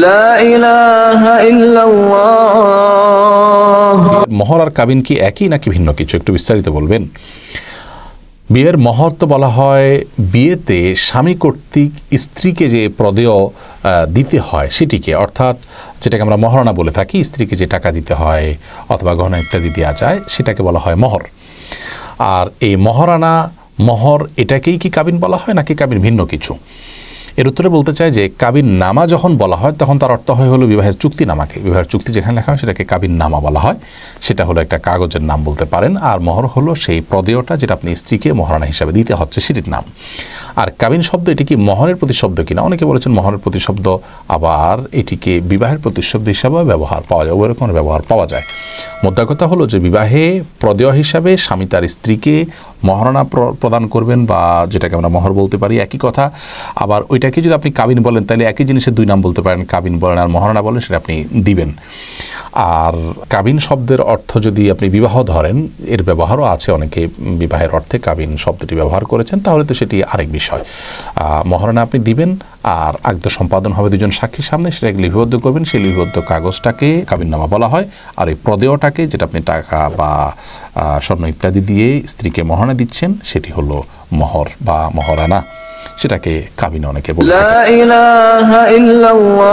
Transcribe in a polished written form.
লা ইলাহা ইল্লাল্লাহ। মহর আর কাবিন কি একই নাকি ভিন্ন কিছু, একটু বিস্তারিত বলবেন। বিয়ের মহর তো বলা হয় বিয়েতে স্বামী কর্তৃক স্ত্রীকে যে প্রদেয় দিতে হয় সেটিকে, অর্থাৎ যেটাকে আমরা মহারণা বলে থাকি, স্ত্রীকে যে টাকা দিতে হয় অথবা গহনা ইত্যাদি দেওয়া যায় সেটাকে বলা হয় মহর। আর এই মহারণা মহর এটাকেই কি কাবিন বলা হয় নাকি কাবিন ভিন্ন কিছু? এর উত্তরে বলতে চাই যে কাবিন নামা যখন বলা হয় তখন তার অর্থ হলো বিবাহের চুক্তিনামাকে। বিবাহের চুক্তি যেখানে লেখা হয় সেটাকে কাবিন নামা বলা হয়, সেটা হলো একটা কাগজের নাম বলতে পারেন। আর মহর হলো সেই প্রদেয়টা যেটা আপনি স্ত্রীকে মহারণা হিসাবে দিতে হচ্ছে সেটির নাম। আর কাবিন শব্দ এটি কি মহরের প্রতিশব্দ কিনা, অনেকে বলেছেন মহরের প্রতিশব্দ, আবার এটিকে বিবাহের প্রতিশব্দ হিসাবে ব্যবহার পাওয়া যায়, ওই রকমের ব্যবহার পাওয়া যায়। মোদ্দা কথা হলো যে বিবাহে প্রদেয় হিসাবে স্বামী তার স্ত্রীকে মহারণা প্রদান করবেন, বা যেটাকে আমরা মহর বলতে পারি, একই কথা। আবার ওইটাকে যদি আপনি কাবিন বলেন তাহলে একই জিনিসের দুই নাম বলতে পারেন, কাবিন বলেন আর মহারণা বলেন, সেটা আপনি দিবেন। আর কাবিন শব্দের অর্থ যদি আপনি বিবাহ ধরেন, এর ব্যবহারও আছে, অনেকে বিবাহের অর্থে কাবিন শব্দটি ব্যবহার করেছেন, তাহলে তো সেটি আরেক বিষয়। মহারণা আপনি দিবেন আর আকদ সম্পাদন হবে দুজন সাক্ষীর সামনে, সেটাকে লিপিবদ্ধ করবেন, সেই লিপিবদ্ধ কাগজটাকে কাবিননামা বলা হয়। আর এই প্রদেয়টাকে যেটা আপনি টাকা বা স্বর্ণ ইত্যাদি দিয়ে স্ত্রীকে মহারণা দিচ্ছেন সেটি হলো মহর বা মহারণা, সেটাকে কাবিন অনেকে বলে। লা ইলাহা ইল্লাল্লাহ।